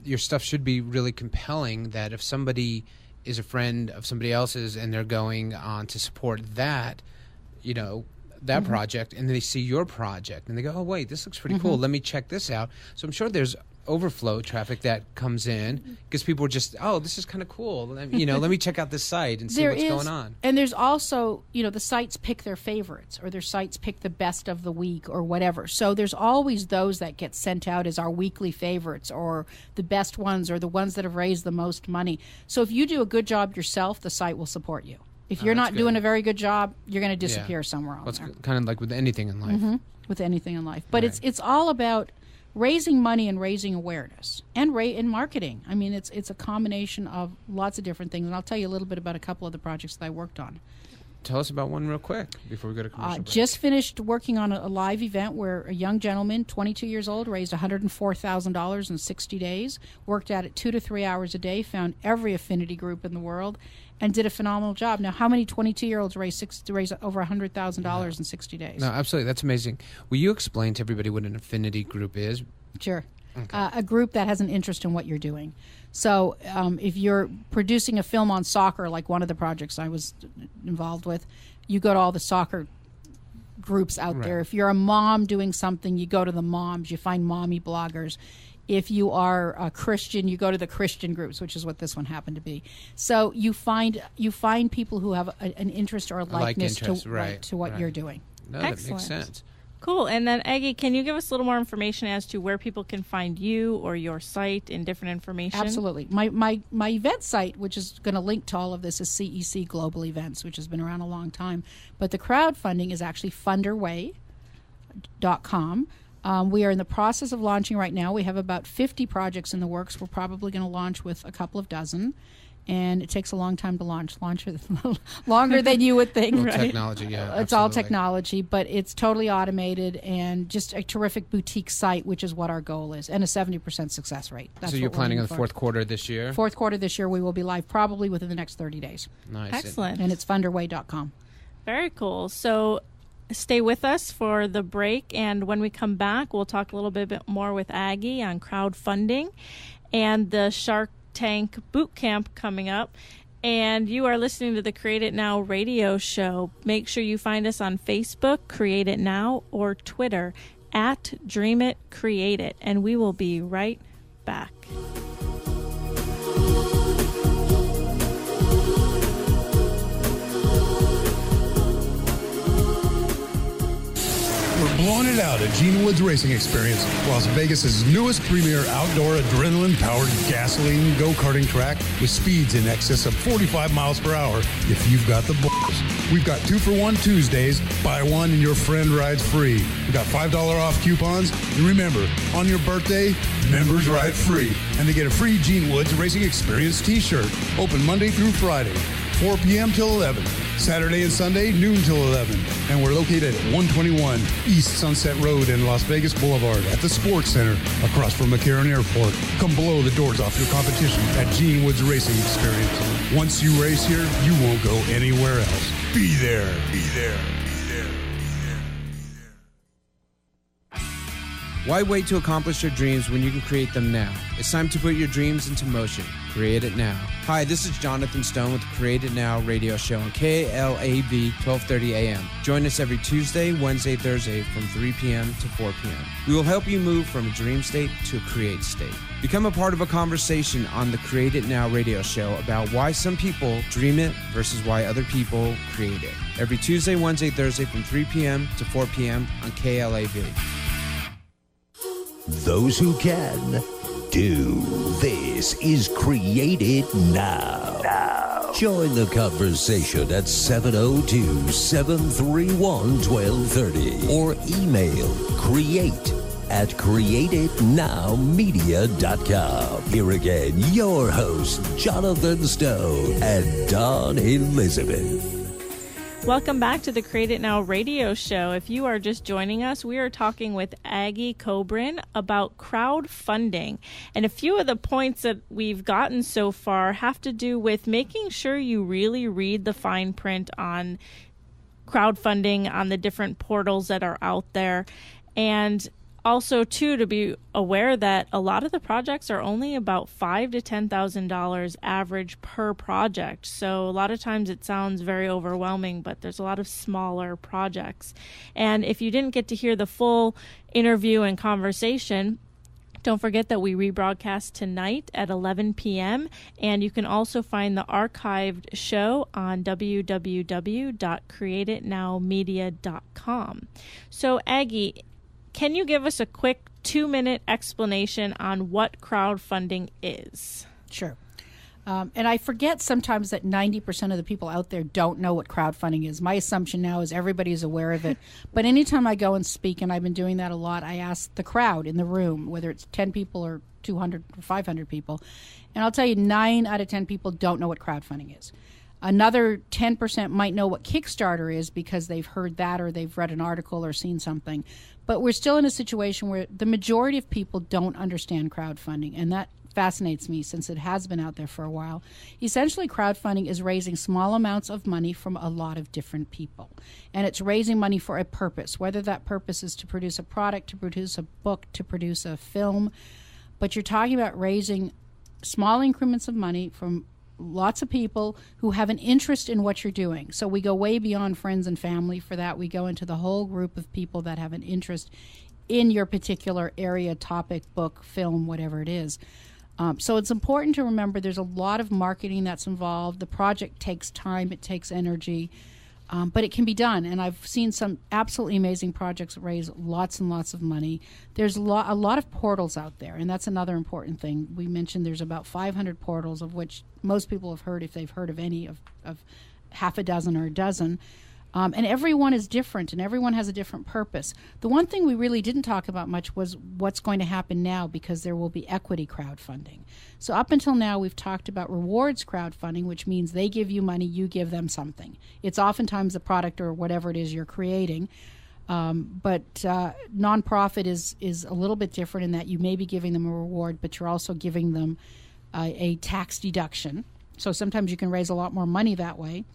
your stuff should be really compelling, that if somebody is a friend of somebody else's and they're going on to support that, that project, and they see your project and they go, oh, wait, this looks pretty cool. Let me check this out. So I'm sure there's overflow traffic that comes in because people are just, oh, this is kind of cool. Let me check out this site and see what's going on. And there's also, the sites pick their favorites, or their sites pick the best of the week or whatever. So there's always those that get sent out as our weekly favorites, or the best ones, or the ones that have raised the most money. So if you do a good job yourself, the site will support you. If you're not doing a very good job, you're going to disappear somewhere on there. It's kind of like with anything in life. With anything in life. But it's all about raising money and raising awareness and marketing. I mean, it's a combination of lots of different things. And I'll tell you a little bit about a couple of the projects that I worked on. Tell us about one real quick before we go to commercial break. Just finished working on a live event where a young gentleman, 22 years old, raised $104,000 in 60 days, worked at it 2 to 3 hours a day, found every affinity group in the world, and did a phenomenal job. Now, how many 22-year-olds raise over $100,000 in 60 days? No, absolutely. That's amazing. Will you explain to everybody what an affinity group is? Sure. Okay. A group that has an interest in what you're doing. So if you're producing a film on soccer, like one of the projects I was involved with, you go to all the soccer groups out there. If you're a mom doing something, you go to the moms. You find mommy bloggers. If you are a Christian, you go to the Christian groups, which is what this one happened to be. So you find people who have an interest or a likeness to what you're doing. No, that makes sense. Cool. And then, Aggie, can you give us a little more information as to where people can find you or your site and different information? Absolutely. My event site, which is going to link to all of this, is CEC Global Events, which has been around a long time. But the crowdfunding is actually funderway.com. We are in the process of launching right now. We have about 50 projects in the works. We're probably going to launch with a couple of dozen. And it takes a long time to launch longer than you would think. Well, technology, yeah. It's all technology, but it's totally automated and just a terrific boutique site, which is what our goal is, and a 70% success rate. So you're planning on the fourth quarter this year? Fourth quarter this year, we will be live probably within the next 30 days. Nice. Excellent. And it's funderway.com. Very cool. So stay with us for the break, and when we come back, we'll talk a little bit more with Aggie on crowdfunding and the Shark Tank boot camp coming up. And you are listening to the Create It Now radio show. Make sure you find us on Facebook, Create It Now, or Twitter at Dream It, Create It. And we will be right back. We're blowing it out at Gene Woods Racing Experience, Las Vegas's newest premier outdoor adrenaline-powered gasoline go-karting track with speeds in excess of 45 miles per hour if you've got the balls. We've got 2-for-1 Tuesdays, buy one and your friend rides free. We've got $5 off coupons, and remember, on your birthday, members ride free. And they get a free Gene Woods Racing Experience t-shirt, open Monday through Friday, 4 p.m. till 11. Saturday and Sunday, noon till 11. And we're located at 121 East Sunset Road in Las Vegas Boulevard at the Sports Center across from McCarran Airport. Come blow the doors off your competition at Gene Woods Racing Experience. Once you race here, you won't go anywhere else. Be there. Be there. Be there. Why wait to accomplish your dreams when you can create them now? It's time to put your dreams into motion. Create it now. Hi, this is Jonathan Stone with the Create It Now radio show on KLAV 1230 AM. Join us every Tuesday, Wednesday, Thursday from 3 p.m. to 4 p.m. We will help you move from a dream state to a create state. Become a part of a conversation on the Create It Now radio show about why some people dream it versus why other people create it. Every Tuesday, Wednesday, Thursday from 3 p.m. to 4 p.m. on KLAV. Those who can do. This is Create It Now. Join the conversation at 702-731-1230 or email create@createitnowmedia.com. Here again, your hosts, Jonathan Stone and Dawn Elizabeth. Welcome back to the Create It Now radio show. If you are just joining us, we are talking with Aggie Kobrin about crowdfunding. And a few of the points that we've gotten so far have to do with making sure you really read the fine print on crowdfunding on the different portals that are out there. And also, too, to be aware that a lot of the projects are only about $5,000 to $10,000 average per project. So a lot of times it sounds very overwhelming, but there's a lot of smaller projects. And if you didn't get to hear the full interview and conversation, don't forget that we rebroadcast tonight at 11 p.m. And you can also find the archived show on www.createitnowmedia.com. So, Aggie, can you give us a quick 2-minute explanation on what crowdfunding is? Sure. And I forget sometimes that 90% of the people out there don't know what crowdfunding is. My assumption now is everybody's aware of it. But anytime I go and speak, and I've been doing that a lot, I ask the crowd in the room, whether it's 10 people or 200 or 500 people. And I'll tell you, 9 out of 10 people don't know what crowdfunding is. Another 10% might know what Kickstarter is because they've heard that or they've read an article or seen something. But we're still in a situation where the majority of people don't understand crowdfunding, and that fascinates me since it has been out there for a while. Essentially, crowdfunding is raising small amounts of money from a lot of different people. And it's raising money for a purpose, whether that purpose is to produce a product, to produce a book, to produce a film. But you're talking about raising small increments of money from lots of people who have an interest in what you're doing. So we go way beyond friends and family for that. We go into the whole group of people that have an interest in your particular area, topic, book, film, whatever it is. So it's important to remember there's a lot of marketing that's involved. The project takes time, it takes energy, but it can be done. And I've seen some absolutely amazing projects raise lots and lots of money. There's a lot of portals out there, and that's another important thing. We mentioned there's about 500 portals, of which most people have heard, if they've heard of any, of half a dozen or a dozen. And everyone is different, and everyone has a different purpose. The one thing we really didn't talk about much was what's going to happen now, because there will be equity crowdfunding. So up until now, we've talked about rewards crowdfunding, which means they give you money, you give them something. It's oftentimes a product or whatever it is you're creating. But nonprofit is a little bit different in that you may be giving them a reward, but you're also giving them a tax deduction. So sometimes you can raise a lot more money that way.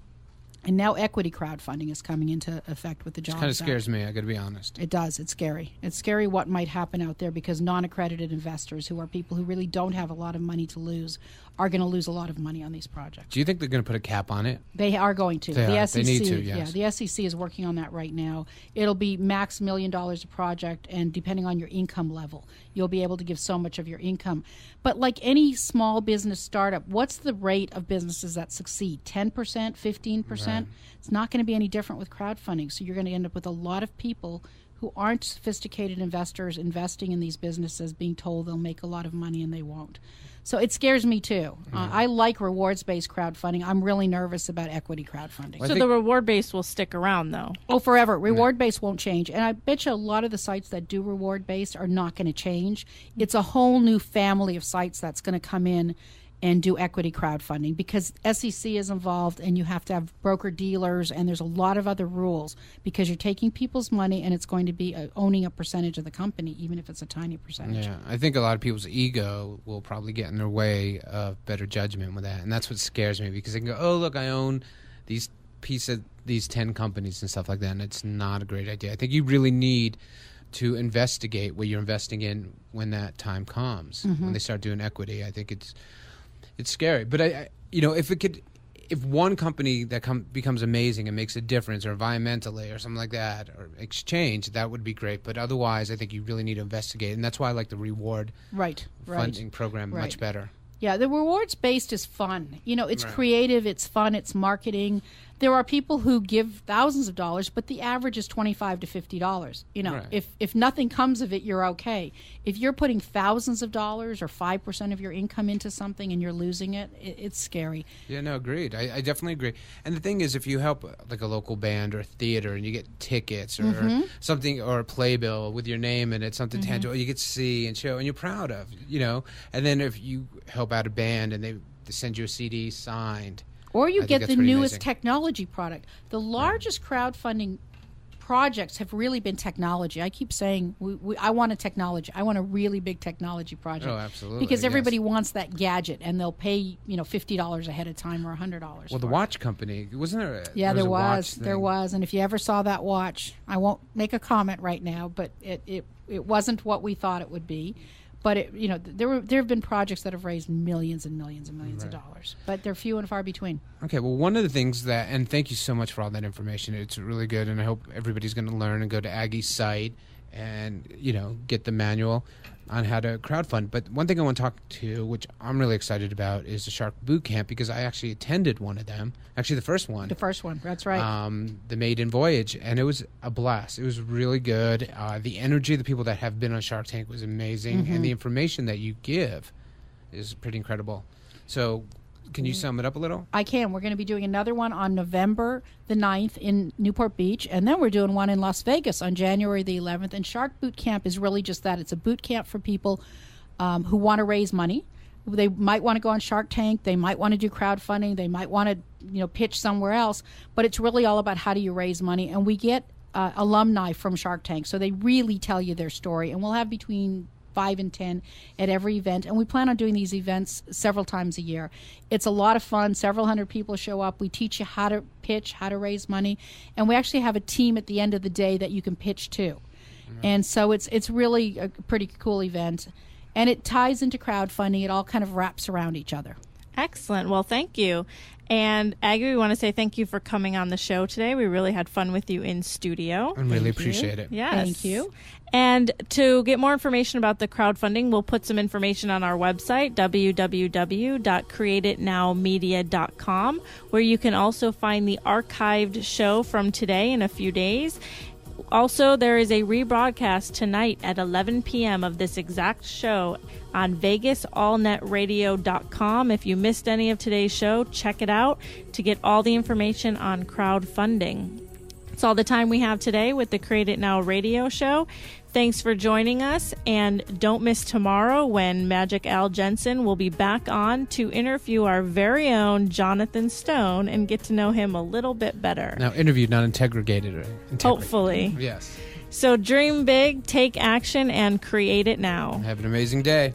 And now equity crowdfunding is coming into effect with the Jobs It kind of Act. scares me, I got to be honest. It does. It's scary. It's scary what might happen out there because non-accredited investors, who are people who really don't have a lot of money to lose, are going to lose a lot of money on these projects. Do you think they're going to put a cap on it? They are going to. They The are. SEC, They need to, yes. Yeah, the SEC is working on that right now. It'll be max $1 million a project, and depending on your income level, you'll be able to give so much of your income. But like any small business startup, what's the rate of businesses that succeed? 10%, 15%? Right. It's not going to be any different with crowdfunding. So you're going to end up with a lot of people who aren't sophisticated investors investing in these businesses, being told they'll make a lot of money and they won't. So it scares me too. I like rewards-based crowdfunding. I'm really nervous about equity crowdfunding. Well, So the reward base will stick around, though. Oh, forever. Reward-based won't change. And I bet you a lot of the sites that do reward-based are not going to change. It's a whole new family of sites that's going to come in and do equity crowdfunding because SEC is involved and you have to have broker-dealers and there's a lot of other rules because you're taking people's money and it's going to be owning a percentage of the company, even if it's a tiny percentage. Yeah, I think a lot of people's ego will probably get in their way of better judgment with that. And that's what scares me because they can go, oh, look, I own these 10 companies and stuff like that. And it's not a great idea. I think you really need to investigate what you're investing in when that time comes, when they start doing equity. I think it's scary, but if one company that becomes amazing and makes a difference, or environmentally, or something like that, or exchange, that would be great. But otherwise, I think you really need to investigate, and that's why I like the reward funding program much better. Yeah, the rewards based is fun. It's Right. creative, it's fun, it's marketing. There are people who give thousands of dollars, but the average is $25 to $50. Right. If nothing comes of it, you're okay. If you're putting thousands of dollars or 5% of your income into something and you're losing it, it's scary. Yeah, no, agreed. I definitely agree. And the thing is, if you help like a local band or a theater and you get tickets or something, or a playbill with your name in it, something tangible you get to see and show and you're proud of, and then if you help out a band and they send you a CD signed, or you I think get that's the pretty newest amazing. technology product. The largest crowdfunding projects have really been technology. I keep saying I want a technology. I want a really big technology project. Oh, absolutely. Because everybody yes. wants that gadget, and they'll pay $50 ahead of time or $100. Well, the watch company, wasn't there? There a watch was. thing? There was. And if you ever saw that watch, I won't make a comment right now, but it wasn't what we thought it would be. But there have been projects that have raised millions and millions and millions of dollars, but they're few and far between. Okay, well, one of the things and thank you so much for all that information. It's really good, and I hope everybody's going to learn and go to Aggie's site and get the manual on how to crowdfund. But one thing I want to talk to, which I'm really excited about, is the Shark Boot Camp, because I actually attended one of them. Actually, the first one. The first one, that's right. The Maiden Voyage, and it was a blast. It was really good. The energy of the people that have been on Shark Tank was amazing, and the information that you give is pretty incredible. So can you sum it up a little? I can. We're going to be doing another one on November the 9th in Newport Beach, and then we're doing one in Las Vegas on January the 11th. And Shark Boot Camp is really just that. It's a boot camp for people who want to raise money. They might want to go on Shark Tank. They might want to do crowdfunding. They might want to pitch somewhere else. But it's really all about how do you raise money. And we get alumni from Shark Tank, so they really tell you their story. And we'll have between 5 and 10 at every event, and we plan on doing these events several times a year. It's a lot of fun. Several hundred people show up. We teach you how to pitch, how to raise money, and we actually have a team at the end of the day that you can pitch to. And so it's really a pretty cool event, and it ties into crowdfunding. It all kind of wraps around each other. Excellent. Well, thank you. And Aggie, we want to say thank you for coming on the show today. We really had fun with you in studio. I really appreciate it. Yes. Thank you. And to get more information about the crowdfunding, we'll put some information on our website, www.createitnowmedia.com, where you can also find the archived show from today in a few days. Also, there is a rebroadcast tonight at 11 p.m. of this exact show on VegasAllNetRadio.com. If you missed any of today's show, check it out to get all the information on crowdfunding. That's all the time we have today with the Create It Now radio show. Thanks for joining us, and don't miss tomorrow when Magic Al Jensen will be back on to interview our very own Jonathan Stone and get to know him a little bit better. Now, interviewed, not integrated. Hopefully. Yes. So dream big, take action, and create it now. Have an amazing day.